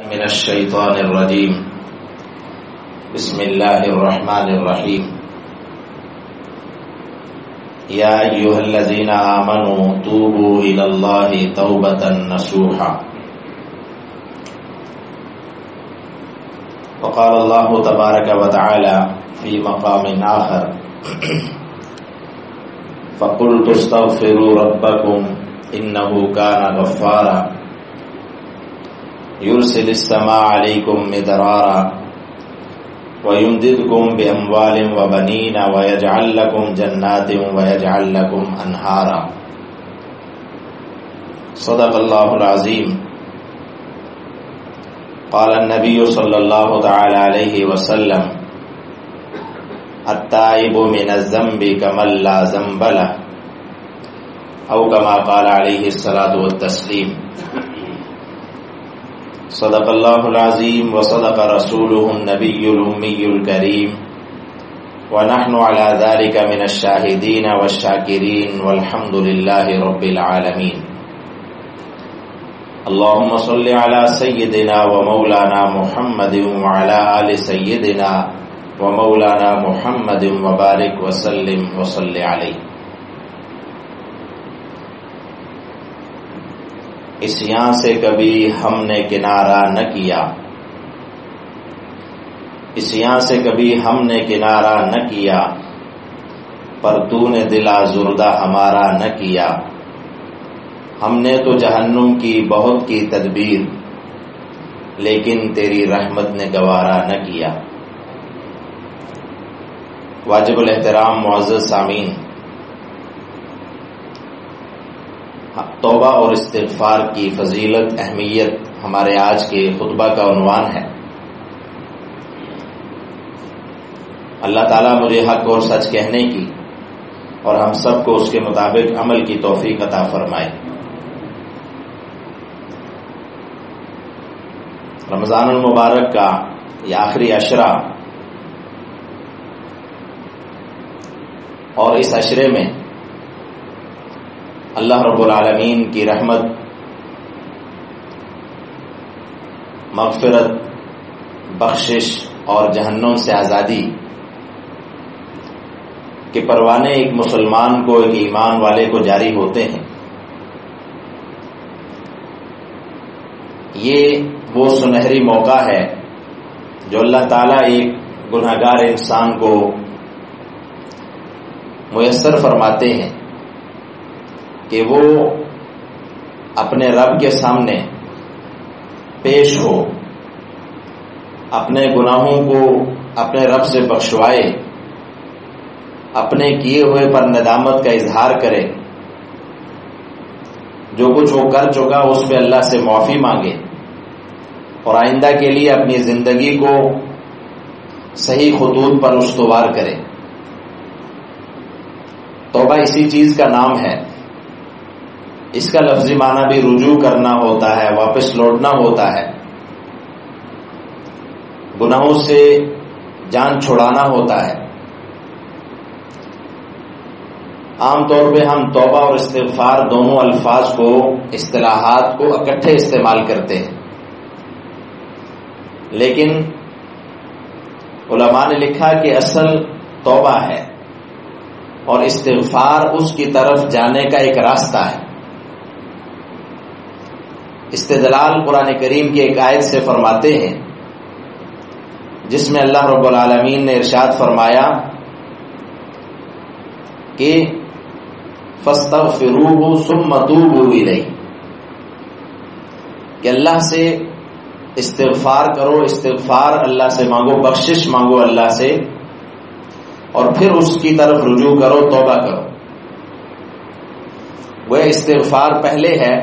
من الشیطان الرجیم بسم اللہ الرحمن الرحیم یا ایھا الذین آمنوا توبوا الی اللہ توبۃ نصوحا وقال اللہ تبارک وتعالی فی مقام آخر فقلت استغفروا ربکم انہ کان غفارا يرسل السماء عليكم مدرارا ويمددكم بأموال وبنين ويجعل لكم جنات ويجعل لكم أنهارا صدق الله العظيم. قال النبي صلى الله تعالى عليه وسلم التائب من الذنب كمن لا ذنب له أو كما قال عليه الصلاة والتسليم. صدق اللہ العظیم وصدق رسولہ النبی الامی الکریم ونحن على ذلك من الشاہدین والشاکرین والحمد للہ رب العالمین. اللہم صل علی سیدنا ومولانا محمد وعلى آل سیدنا ومولانا محمد وبارک وسلم وصل علیہ. عصیاں سے کبھی ہم نے کنارہ نہ کیا، عصیاں سے کبھی ہم نے کنارہ نہ کیا، پر تو نے دل آزردہ ہمارا نہ کیا. ہم نے تو جہنم کی بہت کی تدبیر، لیکن تیری رحمت نے گوارا نہ کیا. واجب الاحترام معزز سامعین، توبہ اور استغفار کی فضیلت، اہمیت ہمارے آج کے خطبہ کا عنوان ہے. اللہ تعالیٰ مجھے حق اور سچ کہنے کی اور ہم سب کو اس کے مطابق عمل کی توفیق عطا فرمائے. رمضان المبارک کا یہ آخری عشرہ، اور اس عشرے میں اللہ رب العالمین کی رحمت، مغفرت، بخشش اور جہنم سے آزادی کے پروانے ایک مسلمان کو، ایک ایمان والے کو جاری ہوتے ہیں. یہ وہ سنہری موقع ہے جو اللہ تعالیٰ ایک گنہگار انسان کو میسر فرماتے ہیں کہ وہ اپنے رب کے سامنے پیش ہو، اپنے گناہوں کو اپنے رب سے بخشوائے، اپنے کیے ہوئے پر ندامت کا اظہار کرے، جو کچھ وہ کر چکا اس پہ اللہ سے معافی مانگے، اور آئندہ کے لیے اپنی زندگی کو صحیح خطوط پر استوار کرے. توبہ اسی چیز کا نام ہے. اس کا لفظی معنی بھی رجوع کرنا ہوتا ہے، واپس لوٹنا ہوتا ہے، گناہوں سے جان چھڑانا ہوتا ہے. عام طور پہ ہم توبہ اور استغفار دونوں الفاظ کو، اصطلاحات کو اکٹھے استعمال کرتے ہیں، لیکن علماء نے لکھا کہ اصل توبہ ہے اور استغفار اس کی طرف جانے کا ایک راستہ ہے. استدلال قرآن کریم کی ایک آیت سے فرماتے ہیں، جس میں اللہ رب العالمین نے ارشاد فرمایا کہ فاستغفروہ ثم توبوا الیہ، کہ اللہ سے استغفار کرو، استغفار اللہ سے مانگو، بخشش مانگو اللہ سے، اور پھر اس کی طرف رجوع کرو، توبہ کرو. وہ استغفار پہلے ہے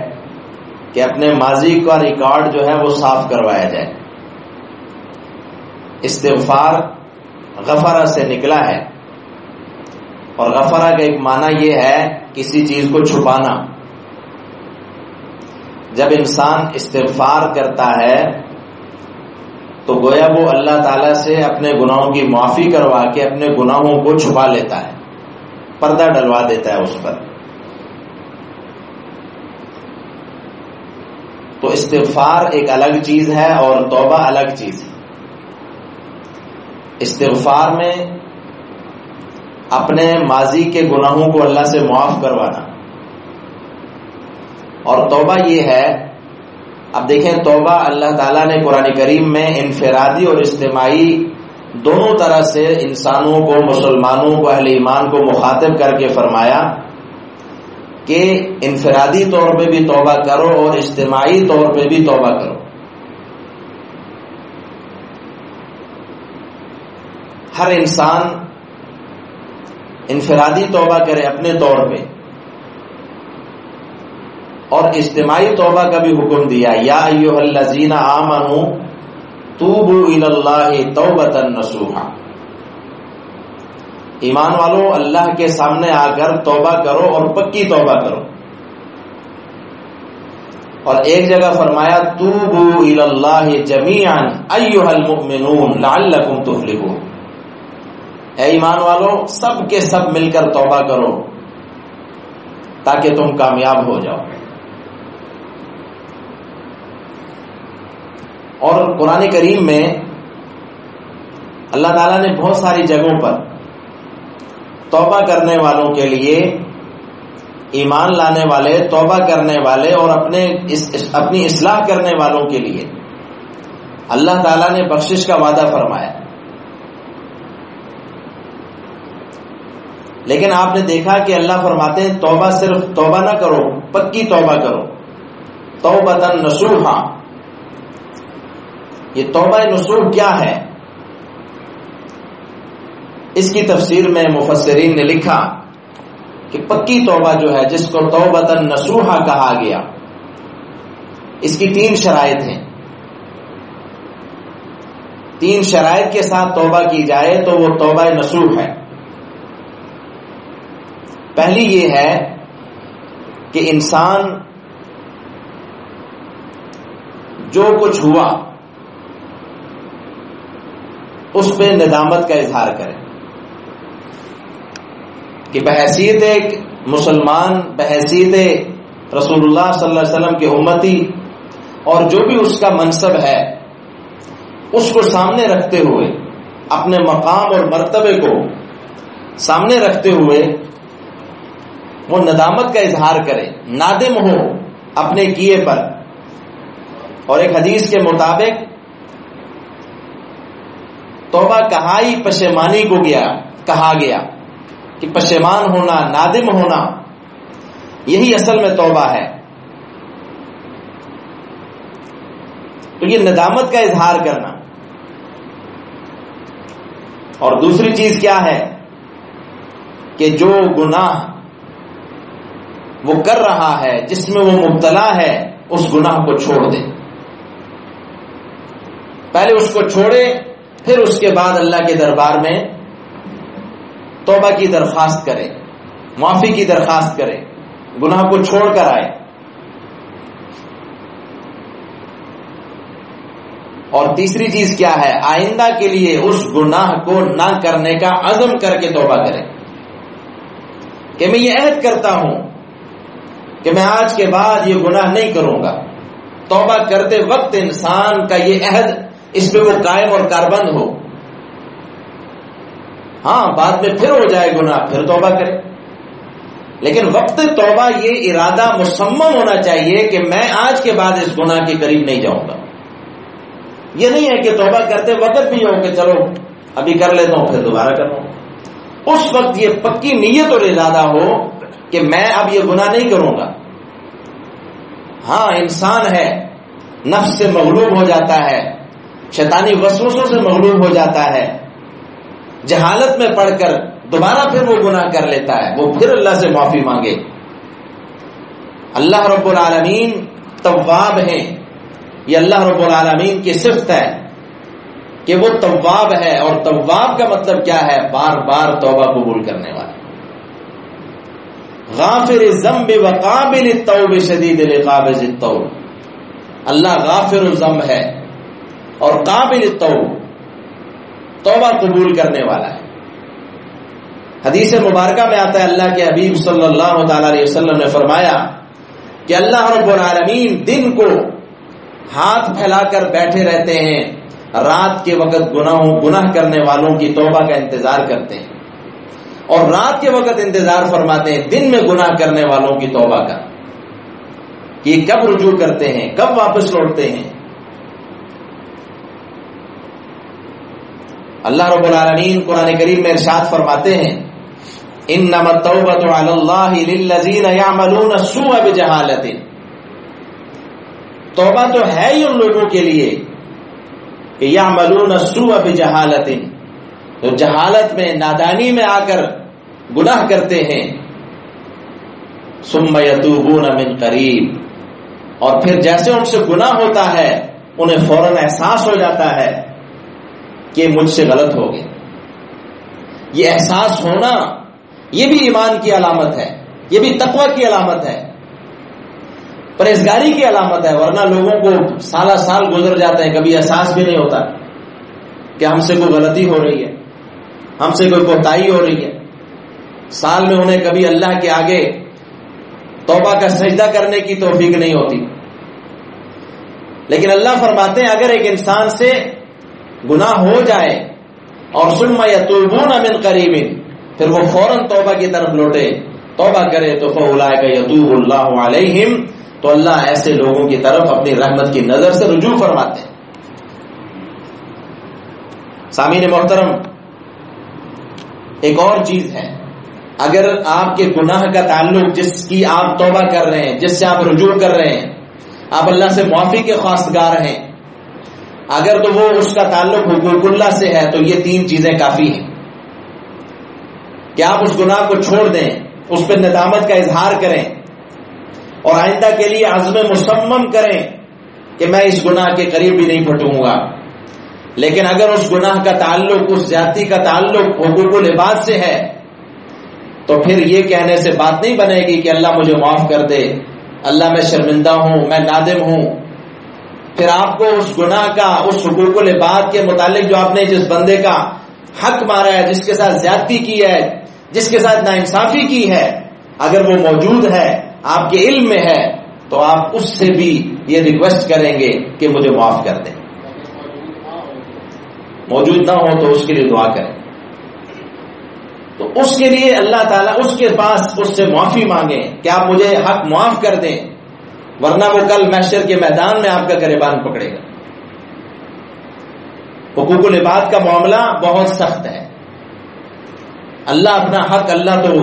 کہ اپنے ماضی کا ریکارڈ جو ہے وہ صاف کروایا جائے. استغفار غفرہ سے نکلا ہے، اور غفرہ کا ایک معنی یہ ہے کسی چیز کو چھپانا. جب انسان استغفار کرتا ہے تو گویا وہ اللہ تعالیٰ سے اپنے گناہوں کی معافی کروا کے اپنے گناہوں کو چھپا لیتا ہے، پردہ ڈلوا دیتا ہے اس پر. تو استغفار ایک الگ چیز ہے اور توبہ الگ چیز ہے. استغفار میں اپنے ماضی کے گناہوں کو اللہ سے معاف کروانا، اور توبہ یہ ہے، اب دیکھیں توبہ اللہ تعالیٰ نے قرآن کریم میں انفرادی اور اجتماعی دونوں طرح سے انسانوں کو، مسلمانوں کو، اہل ایمان کو مخاطب کر کے فرمایا کہ انفرادی طور پہ بھی توبہ کرو اور اجتماعی طور پہ بھی توبہ کرو. ہر انسان انفرادی توبہ کرے اپنے طور پہ، اور اجتماعی توبہ کا بھی حکم دیا، یا ایھا الذین آمنوا توبوا الی اللہ توبۃ نصوحا. ایمان والو اللہ کے سامنے آ کر توبہ کرو اور پکی توبہ کرو. اور ایک جگہ فرمایا توبوا الی اللہ جمیعا ایھا المؤمنون لعلکم تفلحون. اے ایمان والو سب کے سب مل کر توبہ کرو تاکہ تم کامیاب ہو جاؤ. اور قرآن کریم میں اللہ تعالیٰ نے بہت ساری جگہوں پر توبہ کرنے والوں کے لیے، ایمان لانے والے، توبہ کرنے والے اور اپنی اصلاح کرنے والوں کے لیے اللہ تعالیٰ نے بخشش کا وعدہ فرمایا. لیکن آپ نے دیکھا کہ اللہ فرماتے ہیں توبہ صرف توبہ نہ کرو، پکی توبہ کرو، توبۃ نصوحا. یہ توبہ نصوح کیا ہے؟ اس کی تفسیر میں مفسرین نے لکھا کہ پکی توبہ جو ہے، جس کو توبۃ نصوحا کہا گیا، اس کی 3 شرائط ہیں. 3 شرائط کے ساتھ توبہ کی جائے تو وہ توبہ نصوح ہے. پہلی یہ ہے کہ انسان جو کچھ ہوا اس پہ ندامت کا اظہار کرے، کہ بحیثیت ایک مسلمان، بحیثیت رسول اللہ صلی اللہ علیہ وسلم کے امتی، اور جو بھی اس کا منصب ہے اس کو سامنے رکھتے ہوئے، اپنے مقام اور مرتبے کو سامنے رکھتے ہوئے وہ ندامت کا اظہار کرے، نادم ہو اپنے کیے پر. اور ایک حدیث کے مطابق توبہ کہائی پشیمانی کو کہا گیا کہ پشیمان ہونا، نادم ہونا، یہی اصل میں توبہ ہے. تو یہ ندامت کا اظہار کرنا. اور دوسری چیز کیا ہے کہ جو گناہ وہ کر رہا ہے، جس میں وہ مبتلا ہے، اس گناہ کو چھوڑ دے. پہلے اس کو چھوڑے، پھر اس کے بعد اللہ کے دربار میں توبہ کی درخواست کرے، معافی کی درخواست کرے، گناہ کو چھوڑ کر آئے. اور تیسری چیز کیا ہے؟ آئندہ کے لیے اس گناہ کو نہ کرنے کا عزم کر کے توبہ کرے، کہ میں یہ عہد کرتا ہوں کہ میں آج کے بعد یہ گناہ نہیں کروں گا. توبہ کرتے وقت انسان کا یہ عہد، اس پہ وہ قائم اور کاربند ہو. ہاں بعد میں پھر ہو جائے گناہ، پھر توبہ کرے، لیکن وقت توبہ یہ ارادہ مصمم ہونا چاہیے کہ میں آج کے بعد اس گناہ کے قریب نہیں جاؤں گا. یہ نہیں ہے کہ توبہ کرتے وقت بھی ہو کہ چلو ابھی کر لیتا ہوں پھر دوبارہ کروں. اس وقت یہ پکی نیت اور ارادہ ہو کہ میں اب یہ گناہ نہیں کروں گا. ہاں انسان ہے، نفس سے مغلوب ہو جاتا ہے، شیطانی وسوسوں سے مغلوب ہو جاتا ہے، جہالت میں پڑھ کر دوبارہ پھر وہ گناہ کر لیتا ہے، وہ پھر اللہ سے معافی مانگے. اللہ رب العالمین تواب ہیں. یہ اللہ رب العالمین کی صفت ہے کہ وہ تواب ہے. اور تواب کا مطلب کیا ہے؟ بار بار توبہ قبول کرنے والا. غافر الذنب وقابل التوب شدید العقاب ذی الطول. اللہ غافر الذنب ہے اور قابل التوب، توبہ قبول کرنے والا ہے. حدیث مبارکہ میں آتا ہے اللہ کے حبیب صلی اللہ تعالی علیہ وسلم نے فرمایا کہ اللہ رب العالمین دن کو ہاتھ پھیلا کر بیٹھے رہتے ہیں، رات کے وقت گناہ کرنے والوں کی توبہ کا انتظار کرتے ہیں، اور رات کے وقت انتظار فرماتے ہیں دن میں گناہ کرنے والوں کی توبہ کا، یہ کب رجوع کرتے ہیں، کب واپس لوٹتے ہیں۔ اللہ رب العالمین قرآن کریم میں ارشاد فرماتے ہیں انما التوبۃ علی اللہ للذین یعملون السوء بجہالۃ، توبہ تو ہے ہی ان لوگوں کے لیے کہ یعملون السوء بجہالۃ، جو جہالت میں نادانی میں آ کر گناہ کرتے ہیں، ثم یتوبون من قریب، اور پھر جیسے ان سے گناہ ہوتا ہے انہیں فوراً احساس ہو جاتا ہے کہ مجھ سے غلط ہو گیا۔ یہ احساس ہونا یہ بھی ایمان کی علامت ہے، یہ بھی تقوی کی علامت ہے، پرہیزگاری کی علامت ہے، ورنہ لوگوں کو سالہ سال گزر جاتے ہیں کبھی احساس بھی نہیں ہوتا کہ ہم سے کوئی غلطی ہو رہی ہے، ہم سے کوئی کوتاہی ہو رہی ہے، سال میں انہیں کبھی اللہ کے آگے توبہ کا سجدہ کرنے کی توفیق نہیں ہوتی۔ لیکن اللہ فرماتے ہیں اگر ایک انسان سے گناہ ہو جائے اور ثم یتوبون من قریب، پھر وہ فوراً توبہ کی طرف لوٹے، توبہ کرے تو فاولئک یتوب اللہ علیہم، تو اللہ ایسے لوگوں کی طرف اپنی رحمت کی نظر سے رجوع فرماتے ہیں۔ سامعین محترم، ایک اور چیز ہے، اگر آپ کے گناہ کا تعلق جس کی آپ توبہ کر رہے ہیں، جس سے آپ رجوع کر رہے ہیں، آپ اللہ سے معافی کے خواستگار ہیں، اگر تو وہ اس کا تعلق حقوق اللہ سے ہے تو یہ تین چیزیں کافی ہیں کہ آپ اس گناہ کو چھوڑ دیں، اس پہ ندامت کا اظہار کریں اور آئندہ کے لیے عزم مصمم کریں کہ میں اس گناہ کے قریب بھی نہیں پھٹوں گا۔ لیکن اگر اس گناہ کا تعلق، اس زیادتی کا تعلق حقوق العباد سے ہے تو پھر یہ کہنے سے بات نہیں بنے گی کہ اللہ مجھے معاف کر دے، اللہ میں شرمندہ ہوں، میں نادم ہوں۔ پھر آپ کو اس گناہ کا، اس حقوق العباد کے متعلق جو آپ نے جس بندے کا حق مارا ہے، جس کے ساتھ زیادتی کی ہے، جس کے ساتھ ناانصافی کی ہے، اگر وہ موجود ہے، آپ کے علم میں ہے، تو آپ اس سے بھی یہ ریکویسٹ کریں گے کہ مجھے معاف کر دیں۔ موجود نہ ہو تو اس کے لیے دعا کریں، تو اس کے لیے اللہ تعالیٰ اس کے پاس اس سے معافی مانگیں کہ آپ مجھے حق معاف کر دیں، ورنہ وہ کل محشر کے میدان میں آپ کا گریبان پکڑے گا۔ حقوق العباد کا معاملہ بہت سخت ہے، اللہ اپنا حق اللہ تو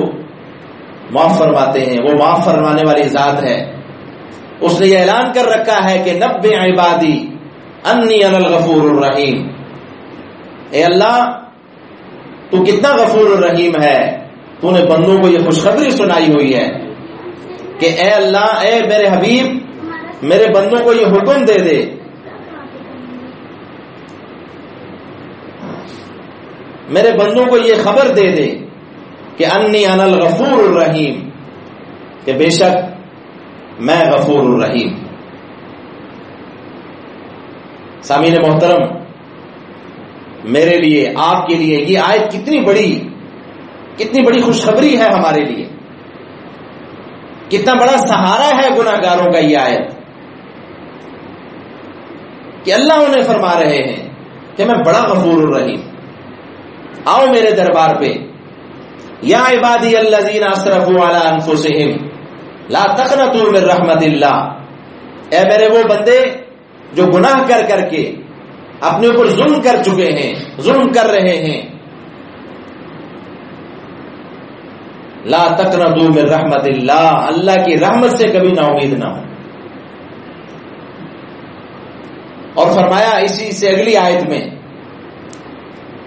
معاف فرماتے ہیں، وہ معاف فرمانے والی ذات ہے۔ اس نے یہ اعلان کر رکھا ہے کہ نبئ عبادی انی انا الغفور الرحیم، اے اللہ تو کتنا غفور الرحیم ہے، تو نے بندوں کو یہ خوشخبری سنائی ہوئی ہے کہ اے اللہ، اے میرے حبیب، میرے بندوں کو یہ حکم دے دے میرے بندوں کو یہ خبر دے دے کہ انی انا الغفور الرحیم، کہ بے شک میں غفور الرحیم۔ سامعین محترم، میرے لیے، آپ کے لیے یہ آیت کتنی بڑی خوشخبری ہے ہمارے لیے، کتنا بڑا سہارا ہے گناہ گاروں کا یہ آیت، کہ اللہ انہیں فرما رہے ہیں کہ میں بڑا غفور الرحیم، آؤ میرے دربار پہ۔ یا عبادی الذین اسرفوا علی انفسہم لا تقنطوا من رحمت اللہ، اے میرے وہ بندے جو گناہ کر کر کے اپنے اوپر ظلم کر چکے ہیں، ظلم کر رہے ہیں، لا تقنطوا من رحمت اللہ، اللہ کی رحمت سے کبھی نا امید نہ ہو۔ اور فرمایا اسی سے اگلی آیت میں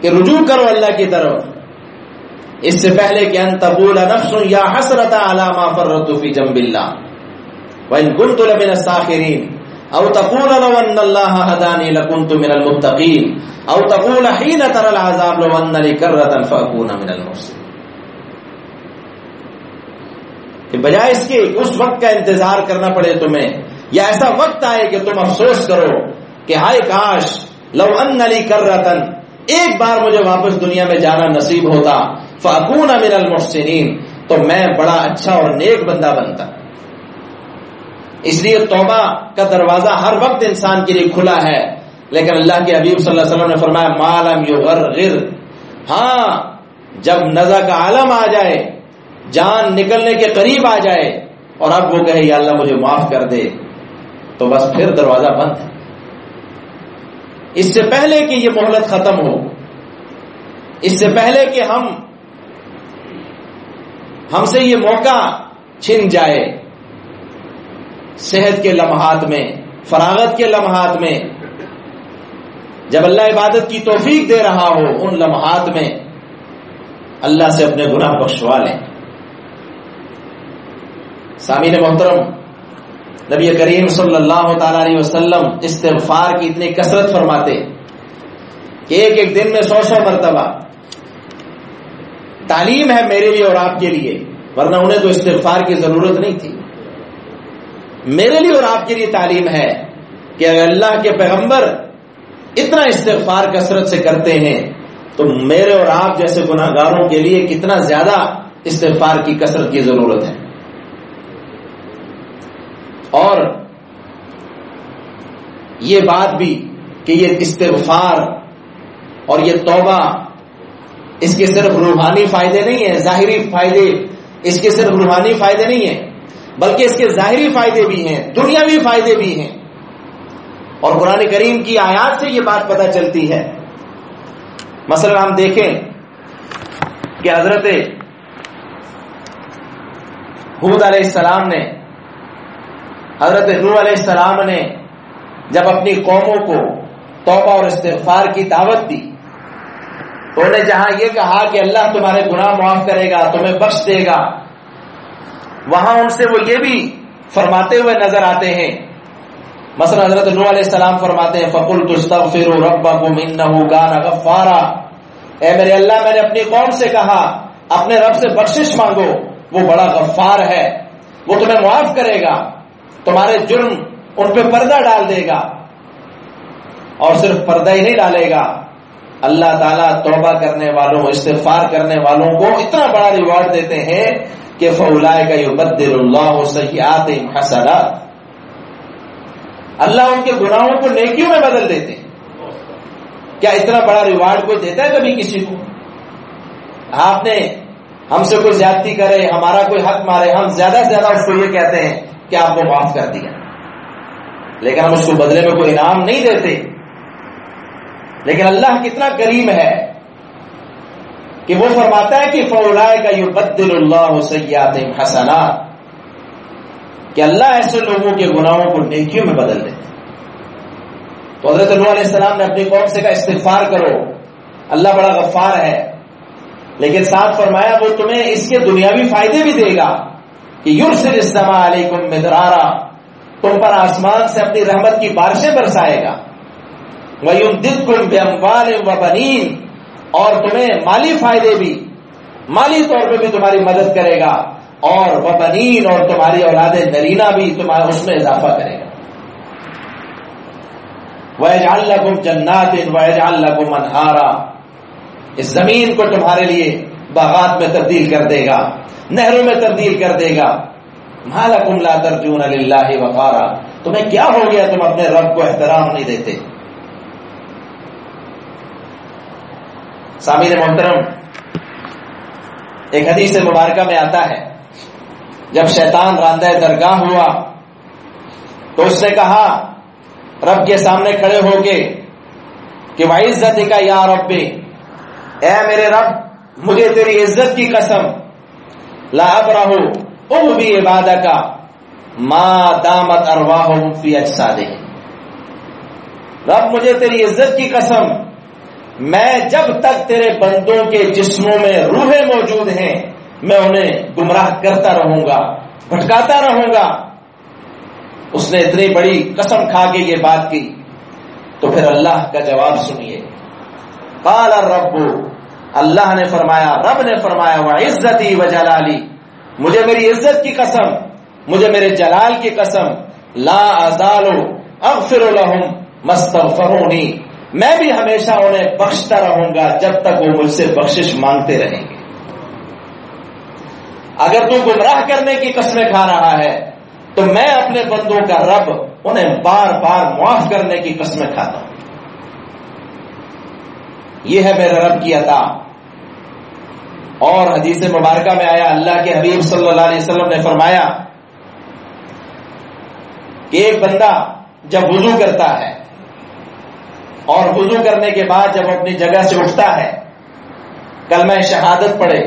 کہ رجوع کرو اللہ کی طرف، اس سے پہلے کہ ان تقول نفس یا حسرۃ علی ما فرطت فی جنب اللہ وان کنت لمن الساخرین، او تقول لو ان اللہ ہدانی لکنت من المتقین، او تقول حین تری العذاب لو ان لی کرۃ فاکون من المحسنین، کہ بجائے اس کے اس وقت کا انتظار کرنا پڑے تمہیں، یا ایسا وقت آئے کہ تم افسوس کرو کہ ہائے کاش لو ان لی کرۃ، ایک بار مجھے واپس دنیا میں جانا نصیب ہوتا، فاکون من المحسنین، تو میں بڑا اچھا اور نیک بندہ بنتا۔ اس لیے توبہ کا دروازہ ہر وقت انسان کے لیے کھلا ہے، لیکن اللہ کے حبیب صلی اللہ علیہ وسلم نے فرمایا ما لم یغرغر، ہاں جب نزع کا عالم آ جائے، جان نکلنے کے قریب آ جائے اور اب وہ کہے یا اللہ مجھے معاف کر دے، تو بس پھر دروازہ بند ہے۔ اس سے پہلے کہ یہ مہلت ختم ہو، اس سے پہلے کہ ہم سے یہ موقع چھن جائے، صحت کے لمحات میں، فراغت کے لمحات میں، جب اللہ عبادت کی توفیق دے رہا ہو، ان لمحات میں اللہ سے اپنے گناہ بخشوا لیں۔ سامعین محترم، نبی کریم صلی اللہ تعالی علیہ وسلم استغفار کی اتنی کثرت فرماتے کہ ایک دن میں 100 مرتبہ۔ تعلیم ہے میرے لیے اور آپ کے لیے، ورنہ انہیں تو استغفار کی ضرورت نہیں تھی۔ میرے لیے اور آپ کے لیے تعلیم ہے کہ اگر اللہ کے پیغمبر اتنا استغفار کثرت سے کرتے ہیں تو میرے اور آپ جیسے گناہگاروں کے لیے کتنا زیادہ استغفار کی کثرت کی ضرورت ہے۔ اور یہ بات بھی کہ یہ استغفار اور یہ توبہ، اس کے صرف روحانی فائدے نہیں ہیں، ظاہری فائدے، اس کے صرف روحانی فائدے نہیں ہیں بلکہ اس کے ظاہری فائدے بھی ہیں، دنیاوی فائدے بھی ہیں۔ اور قرآن کریم کی آیات سے یہ بات پتہ چلتی ہے۔ مثلا ہم دیکھیں کہ حضرت ہود علیہ السلام نے، حضرت نوح علیہ السلام نے جب اپنی قوموں کو توبہ اور استغفار کی دعوت دی تو انہیں جہاں یہ کہا کہ اللہ تمہارے گناہ معاف کرے گا، تمہیں بخش دے گا، وہاں ان سے وہ یہ بھی فرماتے ہوئے نظر آتے ہیں۔ مثلا حضرت نوح علیہ السلام فرماتے ہیں فَقُلْتُ اسْتَغْفِرُوا رَبَّكُمْ إِنَّهُ كَانَ غَفَّارًا، اے میرے اللہ میں نے اپنی قوم سے کہا اپنے رب سے بخشش مانگو، وہ بڑا غفار ہے، وہ تمہیں معاف کرے گا، تمہارے جرم ان پہ پردہ ڈال دے گا۔ اور صرف پردہ ہی نہیں ڈالے گا، اللہ تعالیٰ توبہ کرنے والوں، استغفار کرنے والوں کو اتنا بڑا ریوارڈ دیتے ہیں کہ فَأُولَٰئِكَ يُبَدِّلُ اللَّهُ سَيِّئَاتِهِمْ حَسَنَاتٍ، اللہ ان کے گناہوں کو نیکیوں میں بدل دیتے ہیں۔ کیا اتنا بڑا ریوارڈ کوئی دیتا ہے کبھی کسی کو؟ آپ نے ہم سے کوئی زیادتی کرے، ہمارا کوئی حق مارے، ہم زیادہ سے زیادہ اس کو یہ کہتے ہیں کہ آپ کو معاف کر دیا، لیکن ہم اس کو بدلے میں کوئی انعام نہیں دیتے۔ لیکن اللہ کتنا کریم ہے کہ وہ فرماتا ہے کہ فَأُولَٰئِكَ يُبَدِّلُ اللَّهُ سَيِّئَاتِهِمْ حَسَنَاتٍ، کہ اللہ ایسے لوگوں کے گناہوں کو نیکیوں میں بدل دیتے۔ تو حضرت نوح علیہ السلام نے اپنی قوم سے کہا استغفار کرو، اللہ بڑا غفار ہے، لیکن ساتھ فرمایا وہ تمہیں اس کے دنیاوی فائدے بھی دے گا کہ یرسل السماء علیکم مدرارا، تم پر آسمان سے اپنی رحمت کی بارشیں برسائے گا، وَيُمْدِدْكُمْ بِأَمْوَالٍ وَبَنِينَ، اور تمہیں مالی فائدے بھی، مالی طور پہ بھی تمہاری مدد کرے گا، اور وَبَنِينَ، اور تمہاری اولاد نرینہ بھی تمہارا اس میں اضافہ کرے گا، وَيَجْعَلْ لَكُمْ جَنَّاتٍ وَيَجْعَلْ لَكُمْ أَنْهَارًا، اس زمین کو تمہارے لیے باغات میں تبدیل کر دے گا، نہروں میں تبدیل کر دے گا۔ مَا لَكُمْ لَا تَرْجُونَ لِلَّهِ وَقَارًا، تمہیں کیا ہو گیا تم اپنے رب کو احترام نہیں دیتے؟ سامعین محترم، ایک حدیث مبارکہ میں آتا ہے جب شیطان راندہ درگاہ ہوا تو اس نے کہا رب کے سامنے کھڑے ہو کے کہ وَعِزَّتِكَ يَا رَبِّ، اے میرے رب مجھے تیری عزت کی قسم، لا ابرح اغوی عبادک ما دامت ارواحهم فی اجسادہم، رب مجھے تیری عزت کی قسم، میں جب تک تیرے بندوں کے جسموں میں روحیں موجود ہیں میں انہیں گمراہ کرتا رہوں گا، بھٹکاتا رہوں گا۔ اس نے اتنی بڑی قسم کھا کے یہ بات کی تو پھر اللہ کا جواب سنیے، قال الرب، اللہ نے فرمایا، رب نے فرمایا وعزتی وجلالی، مجھے میری عزت کی قسم، مجھے میرے جلال کی قسم، لا ازال اغفر لهم ما استغفرونی، میں بھی ہمیشہ انہیں بخشتا رہوں گا جب تک وہ مجھ سے بخشش مانگتے رہیں گے۔ اگر تو گمراہ کرنے کی قسمیں کھا رہا ہے تو میں اپنے بندوں کا رب انہیں بار بار معاف کرنے کی قسمیں کھاتا ہوں. یہ ہے میرے رب کی عطا. اور حدیث مبارکہ میں آیا، اللہ کے حبیب صلی اللہ علیہ وسلم نے فرمایا کہ ایک بندہ جب وضو کرتا ہے اور وضو کرنے کے بعد جب اپنی جگہ سے اٹھتا ہے، کلمہ شہادت پڑھے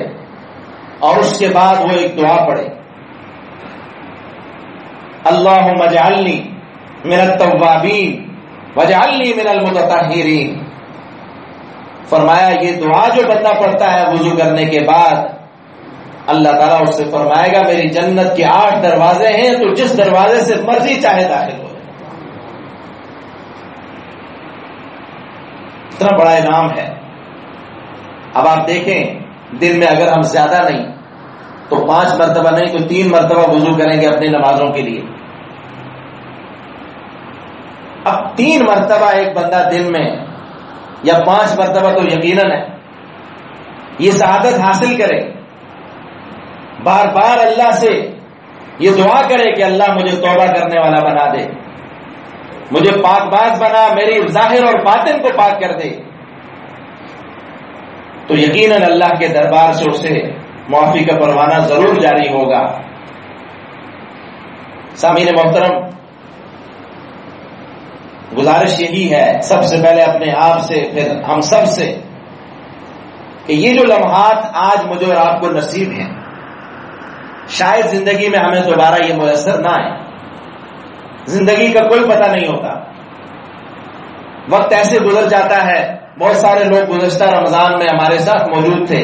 اور اس کے بعد وہ ایک دعا پڑھے، اللہم اجعلنی من التوابین واجعلنی من المتطہرین. فرمایا یہ دعا جو بندہ پڑھتا ہے وضو کرنے کے بعد، اللہ تعالیٰ اس سے فرمائے گا میری جنت کے 8 دروازے ہیں، تو جس دروازے سے مرضی چاہے داخل ہو. اتنا بڑا انعام ہے. اب آپ دیکھیں، دن میں اگر ہم زیادہ نہیں تو 5 مرتبہ نہیں تو 3 مرتبہ وضو کریں گے اپنی نمازوں کے لیے. اب 3 مرتبہ ایک بندہ دن میں یا 5 مرتبہ تو یقیناً ہے یہ سعادت حاصل کرے، بار بار اللہ سے یہ دعا کرے کہ اللہ مجھے توبہ کرنے والا بنا دے، مجھے پاک باز بنا، میری ظاہر اور باطن کو پاک کر دے، تو یقیناً اللہ کے دربار سے اسے معافی کا پروانہ ضرور جاری ہوگا. سامعین محترم، گزارش یہی ہے سب سے پہلے اپنے آپ سے پھر ہم سب سے کہ یہ جو لمحات آج مجھے اور آپ کو نصیب ہیں، شاید زندگی میں ہمیں دوبارہ یہ میسر نہ آئے. زندگی کا کوئی پتہ نہیں ہوتا، وقت ایسے گزر جاتا ہے. بہت سارے لوگ گزشتہ رمضان میں ہمارے ساتھ موجود تھے،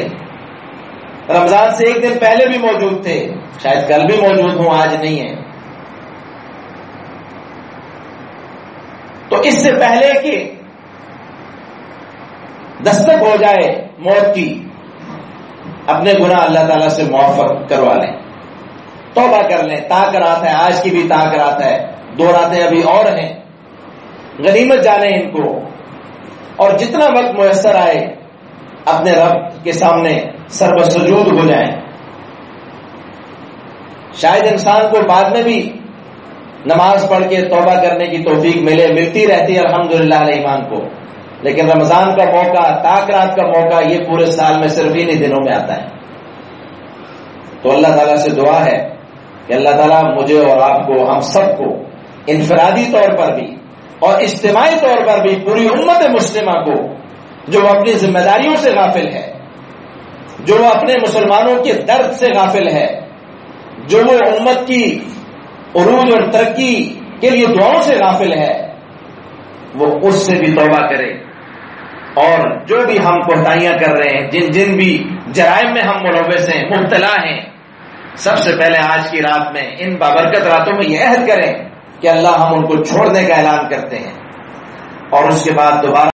رمضان سے 1 دن پہلے بھی موجود تھے، شاید کل بھی موجود ہوں، آج نہیں ہے. تو اس سے پہلے کہ دستک ہو جائے موت کی، اپنے گناہ اللہ تعالیٰ سے معاف کروا لیں، توبہ کر لیں. تاک رات ہے، آج کی بھی تاک رات ہے، 2 راتیں ابھی اور ہیں، غنیمت جانیں ان کو. اور جتنا وقت میسر آئے اپنے رب کے سامنے سربسجود ہو جائیں. شاید انسان کو بعد میں بھی نماز پڑھ کے توبہ کرنے کی توفیق ملتی رہتی ہے الحمدللہ علی ایمان کو، لیکن رمضان کا موقع، تاک رات کا موقع، یہ پورے سال میں صرف انہی دنوں میں آتا ہے. تو اللہ تعالیٰ سے دعا ہے کہ اللہ تعالیٰ مجھے اور آپ کو، ہم سب کو انفرادی طور پر بھی اور اجتماعی طور پر بھی، پوری امت مسلمہ کو جو اپنی ذمہ داریوں سے غافل ہے، جو اپنے مسلمانوں کے درد سے غافل ہے، جو وہ امت کی عروج اور ترقی کے لیے دعاؤں سے غافل ہے، وہ اس سے بھی توبہ کرے. اور جو بھی ہم کوتاہیاں کر رہے ہیں، جن جن بھی جرائم میں ہم ملوث ہیں، مبتلا ہیں، سب سے پہلے آج کی رات میں، ان بابرکت راتوں میں یہ عہد کریں کہ اللہ ہم ان کو چھوڑنے کا اعلان کرتے ہیں، اور اس کے بعد دوبارہ